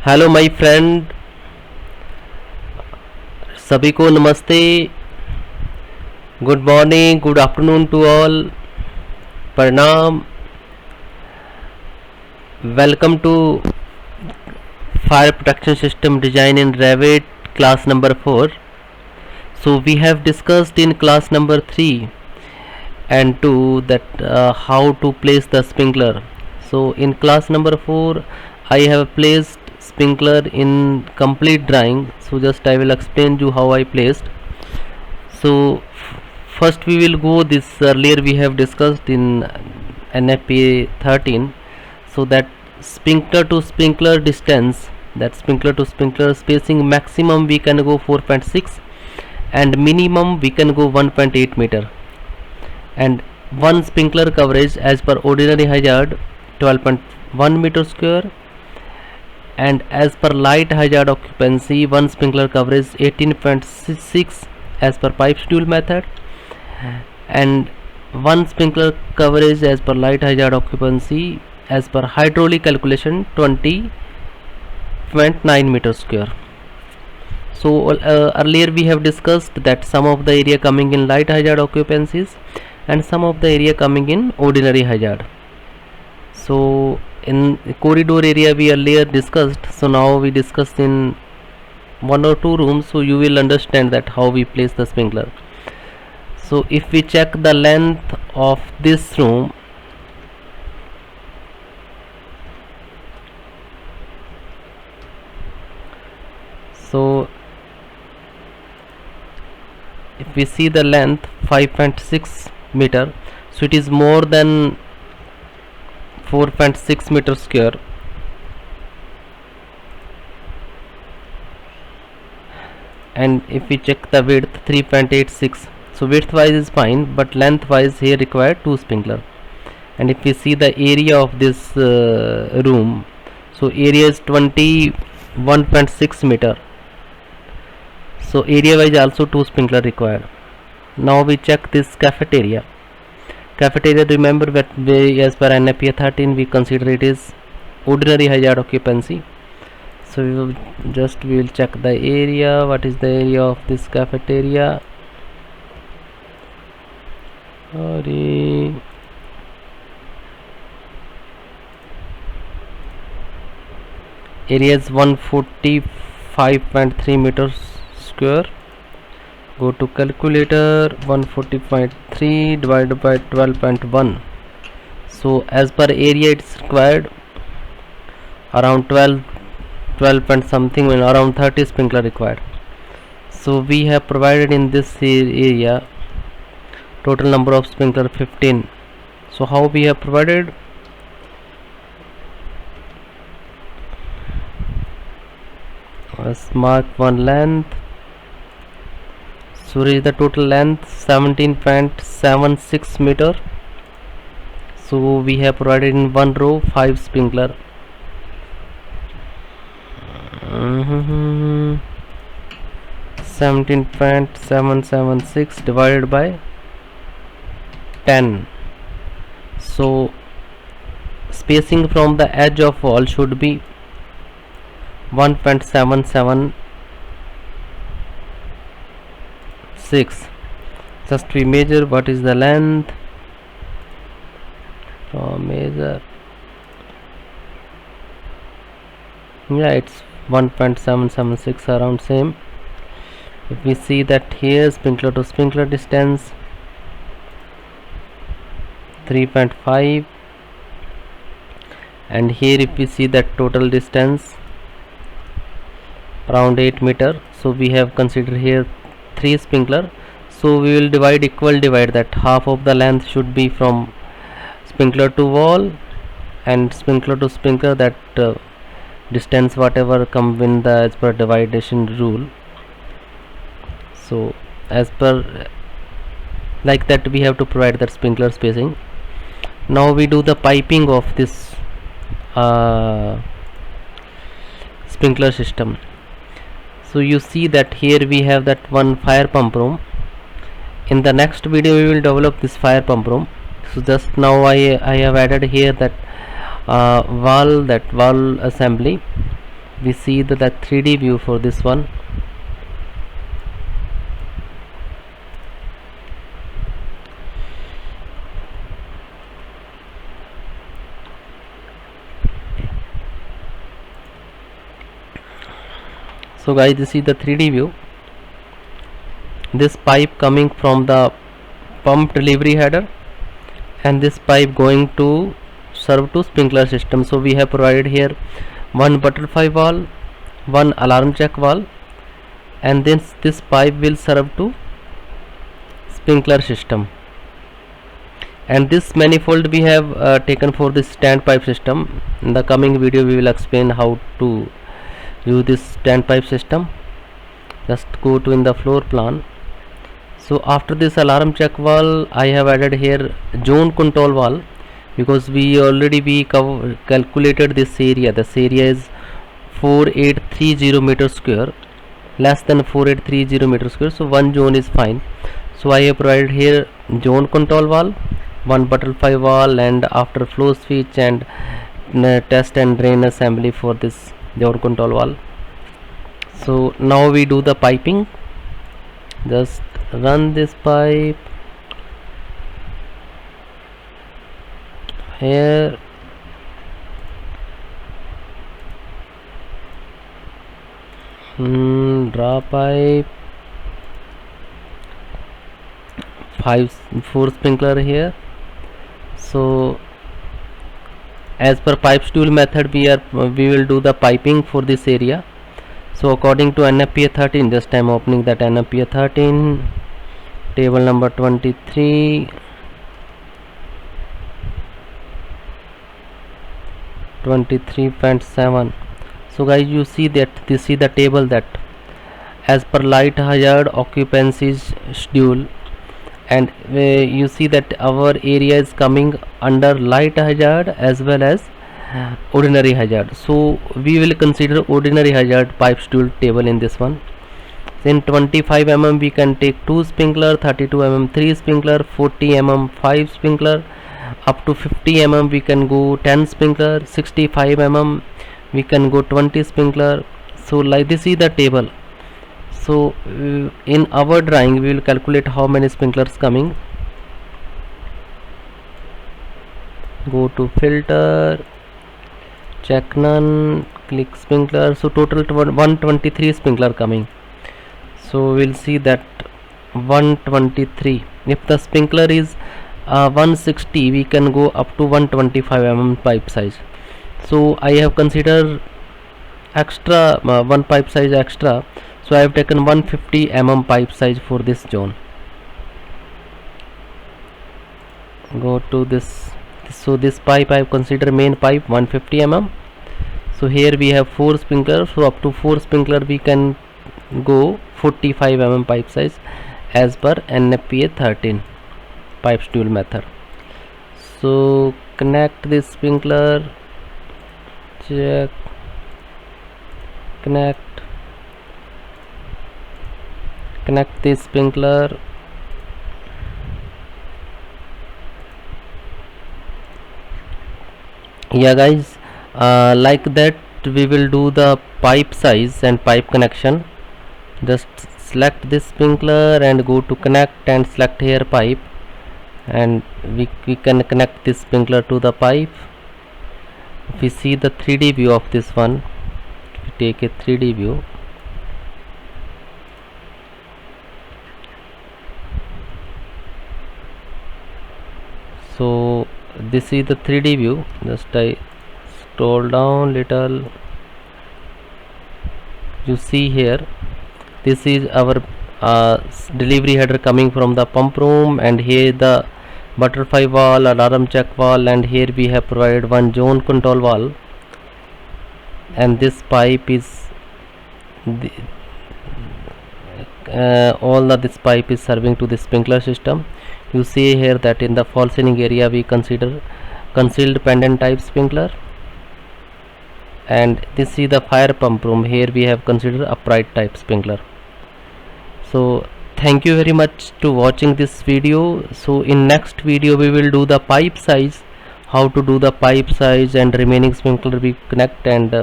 Hello my friend, सभी को नमस्ते, good morning, good afternoon to all, प्रणाम, welcome to fire protection system design in Revit class number 4. So we have discussed in class number 3 and 2 that how to place the sprinkler. So in class number 4 I have placed sprinkler in complete drawing. So just I will explain you how I placed. So first we will go this earlier we have discussed in NFPA 13. So that sprinkler to sprinkler distance, that sprinkler to sprinkler spacing, maximum we can go 4.6 and minimum we can go 1.8 meter, and one sprinkler coverage as per ordinary hazard 12.1 meter square, and as per light hazard occupancy one sprinkler coverage 18.6 as per pipe schedule method, and one sprinkler coverage as per light hazard occupancy as per hydraulic calculation 20.9 meter square. So earlier we have discussed that some of the area coming in light hazard occupancies and some of the area coming in ordinary hazard. So in corridor area we earlier discussed, so now we discussed in one or two rooms, so you will understand that how we place the sprinkler. So if we check the length of this room, so if we see the length 5.6 meter, so it is more than 4.6 meter square, and if we check the width 3.86, so width wise is fine, but length wise here required 2 sprinkler. And if we see the area of this room, so area is 21.6 meter, so area wise also 2 sprinkler required. Now we check this cafeteria. Remember that as per NFPA 13 we consider it is ordinary hazard occupancy. So we will check the area. What is the area of this cafeteria? Area is 145.3 meters square. Go to calculator, 140.3 divided by 12.1. so as per area it's required around 12 point something, when around 30 sprinkler required. So we have provided in this area total number of sprinkler 15. So how we have provided? Let's mark one length. So is the total length 17.76 meter. So we have provided in one row 5 sprinkler. 17.776 divided by 10. So spacing from the edge of wall should be 1.776. Just we measure what is the length from measure. Yeah, it's 1.776 around same. If we see that here sprinkler to sprinkler distance 3.5, and here if we see that total distance around 8 meter, so we have considered here 3 sprinkler. So we will divide that half of the length should be from sprinkler to wall, and sprinkler to sprinkler that distance whatever come in the as per division rule. So as per like that we have to provide that sprinkler spacing. Now we do the piping of this sprinkler system. So you see that here we have that one fire pump room. In the next video we will develop this fire pump room. So just now I have added here that valve assembly we see the 3D view for this one. So guys, this is the 3D view. This pipe coming from the pump delivery header, and this pipe going to serve to sprinkler system. So we have provided here one butterfly valve, one alarm check valve, and then this pipe will serve to sprinkler system. And this manifold we have taken for this standpipe system. In the coming video we will explain how to use this standpipe system. Just go to in the floor plan. So after this alarm check valve, I have added here zone control valve, because we already calculated this area. This area is 4830 meter square, less than 4830 meter square, so one zone is fine. So I have provided here zone control valve, one butterfly valve, and after flow switch and test and drain assembly for this zone control valve. So now we do the piping. Just run this pipe here. Draw pipe, 4 sprinkler here. So as per pipe stool method, we will do the piping for this area. So according to NFPA 13, just I am opening that NFPA 13, table number 23, 23.7. So guys, you see that this is the table that as per light hazard occupancy schedule, and you see that our area is coming under light hazard as well as ordinary hazard. So we will consider ordinary hazard pipe stool table in this one. In 25 mm we can take 2 sprinkler, 32 mm 3 sprinkler, 40 mm 5 sprinkler, up to 50 mm we can go 10 sprinkler, 65 mm we can go 20 sprinkler. So like this is the table. So in our drawing we will calculate how many sprinklers coming. Go to filter, check none, click sprinkler. So total 123 sprinkler coming. So we'll see that 123. If the sprinkler is 160, we can go up to 125 mm pipe size. So I have considered extra one pipe size extra, so I have taken 150 mm pipe size for this zone. Go to this. So this pipe I have considered main pipe 150 mm. So here we have 4 sprinklers, so up to 4 sprinkler we can go 45 mm pipe size as per NFPA 13 pipe stool method. So connect this sprinkler, check, connect this sprinkler. Yeah guys, like that we will do the pipe size and pipe connection. Just select this sprinkler and go to connect and select here pipe, and we can connect this sprinkler to the pipe. If we see the 3D view of this one, we take a 3D view. So this is the 3D view. Just I scroll down little, you see here this is our delivery header coming from the pump room, and here the butterfly valve, alarm check valve, and here we have provided one zone control valve, and this pipe is this pipe is serving to the sprinkler system. You see here that in the fall ceiling area we consider concealed pendant type sprinkler, and this is the fire pump room. Here we have considered upright type sprinkler. So thank you very much to watching this video. So in next video we will do the pipe size, how to do the pipe size, and remaining sprinkler we connect and